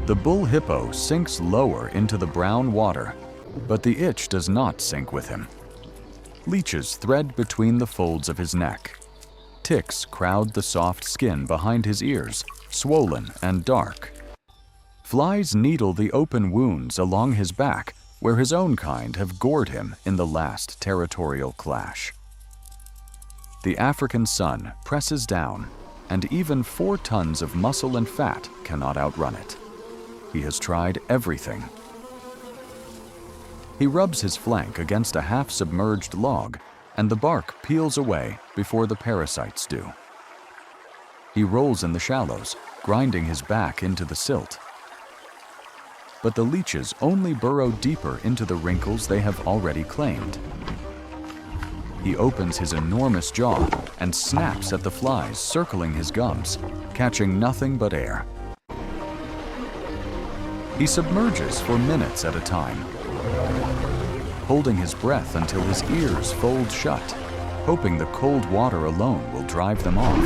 The bull hippo sinks lower into the brown water, but the itch does not sink with him. Leeches thread between the folds of his neck. Ticks crowd the soft skin behind his ears, swollen and dark. Flies needle the open wounds along his back, where his own kind have gored him in the last territorial clash. The African sun presses down, and even 4 tons of muscle and fat cannot outrun it. He has tried everything. He rubs his flank against a half-submerged log, and the bark peels away before the parasites do. He rolls in the shallows, grinding his back into the silt. But the leeches only burrow deeper into the wrinkles they have already claimed. He opens his enormous jaw and snaps at the flies circling his gums, catching nothing but air. He submerges for minutes at a time, holding his breath until his ears fold shut, hoping the cold water alone will drive them off.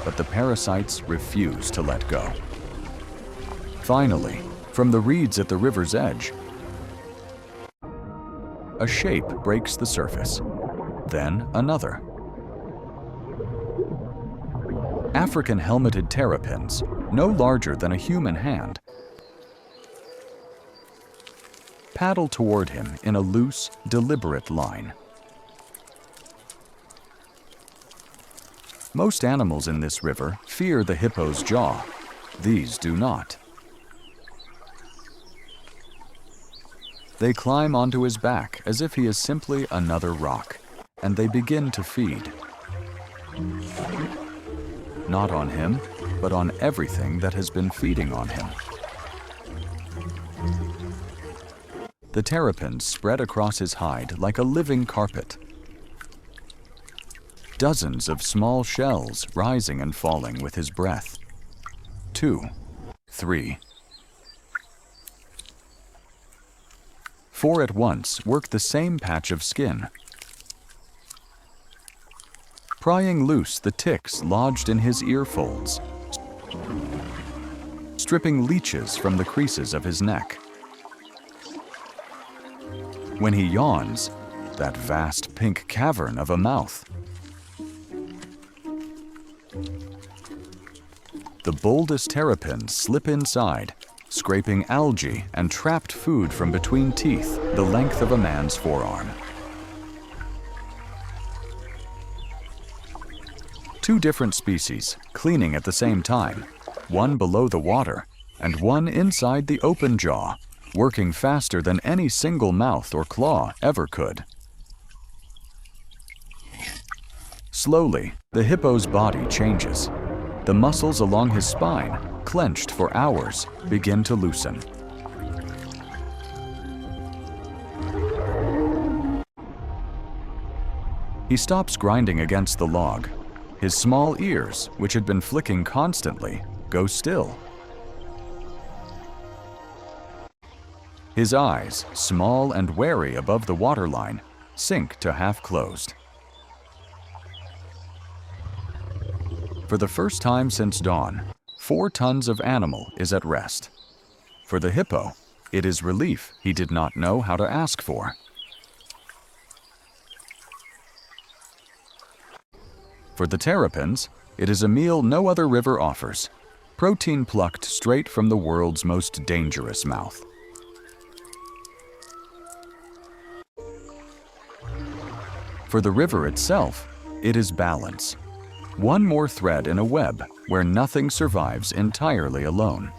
But the parasites refuse to let go. Finally, from the reeds at the river's edge, a shape breaks the surface, then another. African helmeted terrapins, no larger than a human hand, paddle toward him in a loose, deliberate line. Most animals in this river fear the hippo's jaw. These do not. They climb onto his back as if he is simply another rock, and they begin to feed. Not on him, but on everything that has been feeding on him. The terrapins spread across his hide like a living carpet. Dozens of small shells rising and falling with his breath. 2, 3. 4 at once work the same patch of skin, prying loose the ticks lodged in his ear folds, stripping leeches from the creases of his neck. When he yawns, that vast pink cavern of a mouth. The boldest terrapins slip inside, scraping algae and trapped food from between teeth the length of a man's forearm. 2 different species, cleaning at the same time, one below the water and one inside the open jaw, working faster than any single mouth or claw ever could. Slowly, the hippo's body changes. The muscles along his spine, clenched for hours, begin to loosen. He stops grinding against the log. His small ears, which had been flicking constantly, go still. His eyes, small and wary above the waterline, sink to half-closed. For the first time since dawn, 4 tons of animal is at rest. For the hippo, it is relief he did not know how to ask for. For the terrapins, it is a meal no other river offers, protein plucked straight from the world's most dangerous mouth. For the river itself, it is balance. One more thread in a web where nothing survives entirely alone.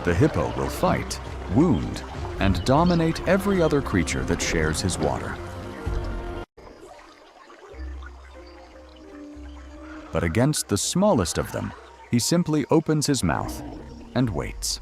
The hippo will fight, wound, and dominate every other creature that shares his water. But against the smallest of them, he simply opens his mouth and waits.